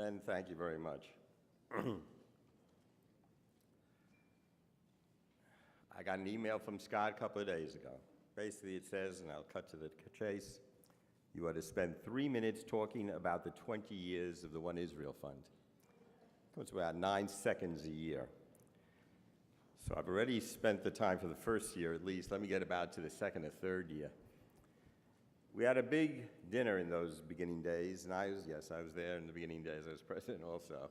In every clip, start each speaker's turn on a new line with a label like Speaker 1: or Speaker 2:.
Speaker 1: Ben, thank you very much. I got an email from Scott a couple of days ago. Basically, it says, and I'll cut to the chase, you are to spend 3 minutes talking about the 20 years of the One Israel Fund. It's about 9 seconds a year. So I've already spent the time for the first year at least. Let me get about to the second or third year. We had a big dinner in those beginning days, and I was there in the beginning days. I was president also.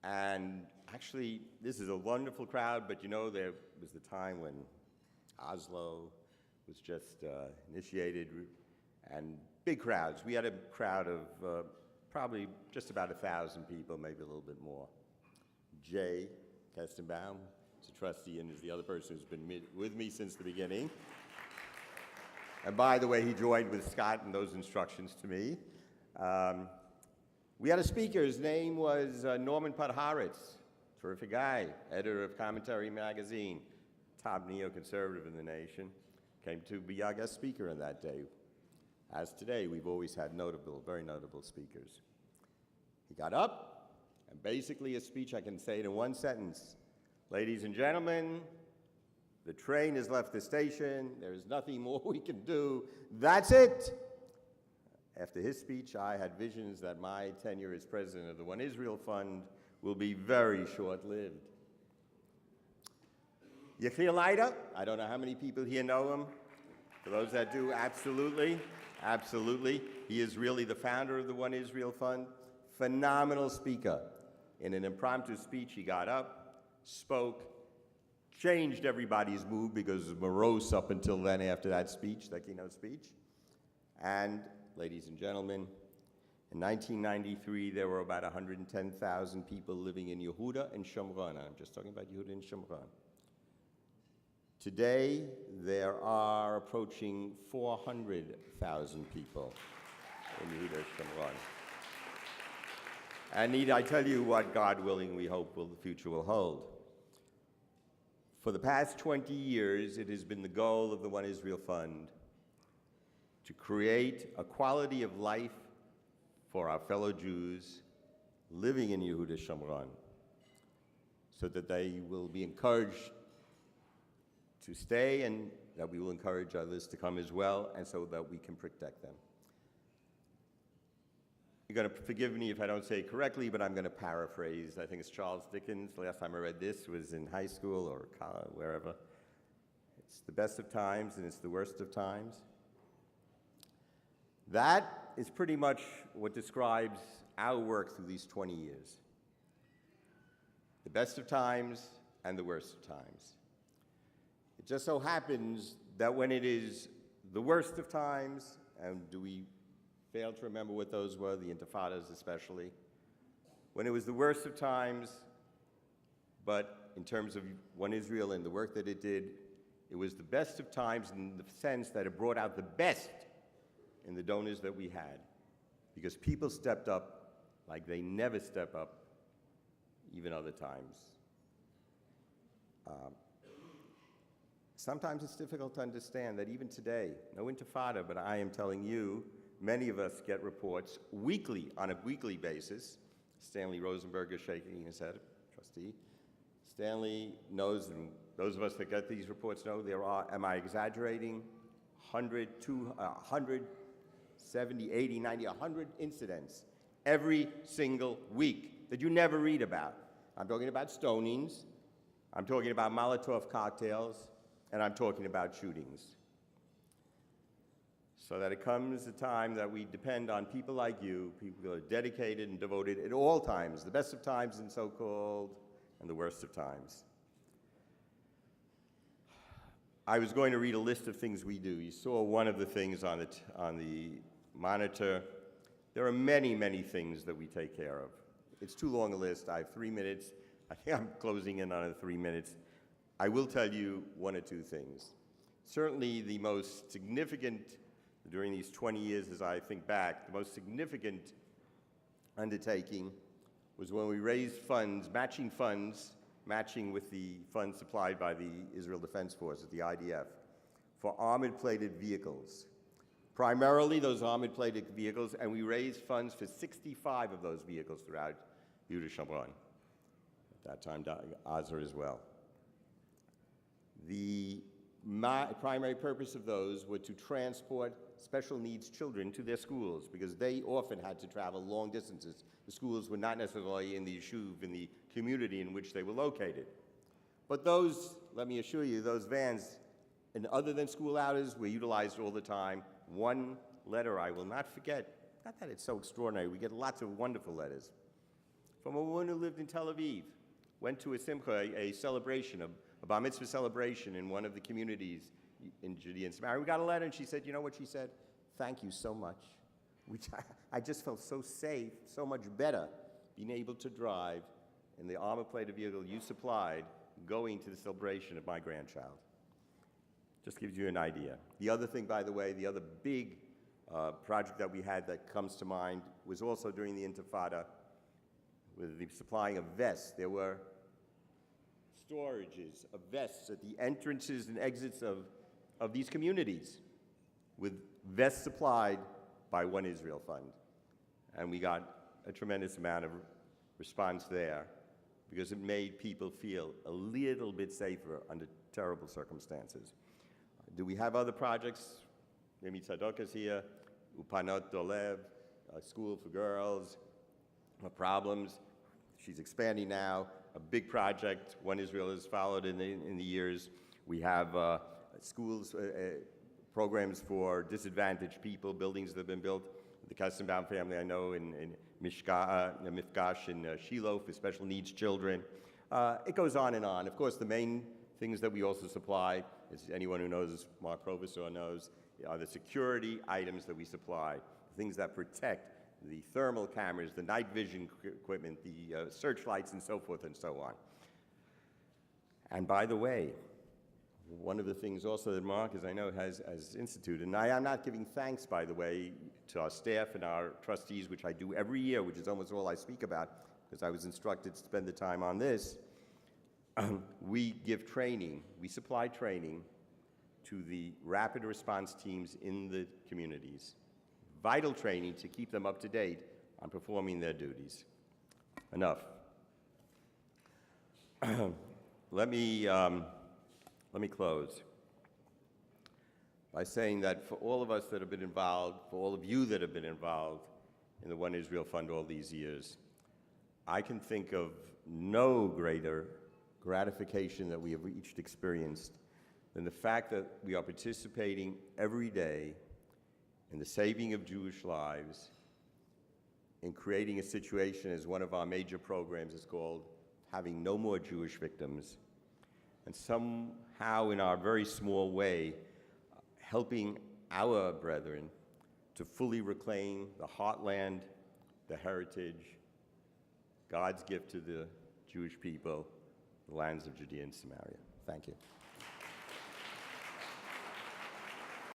Speaker 1: And actually, this is a wonderful crowd, but you know, there was the time when Oslo was just initiated, and big crowds. We had a crowd of probably just about 1,000 people, maybe a little bit more. Jay Kestenbaum is a trustee and is the other person who's been with me since the beginning. And by the way, he joined with Scott in those instructions to me. We had a speaker. His name was Norman Podhoretz, terrific guy, editor of Commentary Magazine, top neoconservative in the nation. Came to be our guest speaker on that day. As today, we've always had notable, very notable speakers. He got up, and basically his speech, I can say it in one sentence. Ladies and gentlemen, the train has left the station. There is nothing more we can do. That's it. After his speech, I had visions that my tenure as president of the One Israel Fund will be very short-lived. Yechiel Leiter, I don't know how many people here know him. For those that do, absolutely, absolutely. He is really the founder of the One Israel Fund. Phenomenal speaker. In an impromptu speech, he got up, spoke, changed everybody's mood because it was morose up until then after that speech, that keynote speech. And, ladies and gentlemen, in 1993, there were about 110,000 people living in Yehuda and Shomron. I'm just talking about Yehuda and Shomron. Today, there are approaching 400,000 people in Yehuda and Shomron. And need I tell you what, God willing, we hope the future will hold. For the past 20 years, it has been the goal of the One Israel Fund to create a quality of life for our fellow Jews living in Yehuda Shomron, so that they will be encouraged to stay and that we will encourage others to come as well, and so that we can protect them. You're going to forgive me if I don't say it correctly, but I'm going to paraphrase. I think it's Charles Dickens. The last time I read this was in high school or college, wherever. It's the best of times and it's the worst of times. That is pretty much what describes our work through these 20 years. The best of times and the worst of times. It just so happens that when it is the worst of times, and do we fail to remember what those were, the intifadas especially, when it was the worst of times, but in terms of One Israel and the work that it did, it was the best of times in the sense that it brought out the best in the donors that we had, because people stepped up like they never step up even other times. Sometimes it's difficult to understand that even today, no intifada, but I am telling you, many of us get reports weekly, on a weekly basis. Stanley Rosenberg is shaking his head, trustee. Stanley knows, and those of us that get these reports know, there are, am I exaggerating, 100, 200, 70, 80, 90, 100 incidents every single week that you never read about. I'm talking about stonings, I'm talking about Molotov cocktails, and I'm talking about shootings. So that it comes a time that we depend on people like you, people who are dedicated and devoted at all times, the best of times and so-called, and the worst of times. I was going to read a list of things we do. You saw one of the things on the monitor. There are many, many things that we take care of. It's too long a list. I have 3 minutes. I think I'm closing in on 3 minutes. I will tell you one or two things. Certainly the most significant, during these 20 years as I think back, the most significant undertaking was when we raised funds, matching with the funds supplied by the Israel Defense Forces, the IDF, for armored plated vehicles, primarily those armored plated vehicles, and we raised funds for 65 of those vehicles throughout Yuda Shomron. At that time, Gaza as well. The primary purpose of those were to transport special needs children to their schools, because they often had to travel long distances. The schools were not necessarily in the yeshuv, in the community in which they were located. But those, let me assure you, those vans, and other than school hours, were utilized all the time. One letter I will not forget, not that it's so extraordinary, we get lots of wonderful letters, from a woman who lived in Tel Aviv, went to a simcha, a celebration, a bar mitzvah celebration in one of the communities in Judea and Samaria. We got a letter, and she said, you know what she said? Thank you so much. I just felt so safe, so much better being able to drive in the armor-plated vehicle you supplied, going to the celebration of my grandchild. Just gives you an idea. The other thing, by the way, the other big project that we had that comes to mind was also during the Intifada with the supplying of vests. There were storages of vests at the entrances and exits of these communities with vests supplied by One Israel Fund. And we got a tremendous amount of response there because it made people feel a little bit safer under terrible circumstances. Do we have other projects? Mimi Tzadok is here, Upanot Dolev, a school for girls, problems. She's expanding now, a big project. One Israel has followed in the years. We have schools, programs for disadvantaged people, buildings that have been built. The Kassenbaum family, I know, in Mifgash in Shiloh for special needs children. It goes on and on. Of course, the main things that we also supply, as anyone who knows Mark Provisor knows, are the security items that we supply, things that protect the thermal cameras, the night vision equipment, the searchlights, and so forth and so on. And by the way, one of the things also that Mark, as I know, has instituted, and I am not giving thanks, by the way, to our staff and our trustees, which I do every year, which is almost all I speak about, because I was instructed to spend the time on this. We give training, we supply training to the rapid response teams in the communities. Vital training to keep them up to date on performing their duties. Enough. Let me close by saying that for all of us that have been involved, for all of you that have been involved in the One Israel Fund all these years, I can think of no greater gratification that we have each experienced than the fact that we are participating every day in the saving of Jewish lives, in creating a situation, as one of our major programs is called, having no more Jewish victims, and somehow in our very small way, helping our brethren to fully reclaim the heartland, the heritage, God's gift to the Jewish people, the lands of Judea and Samaria. Thank you.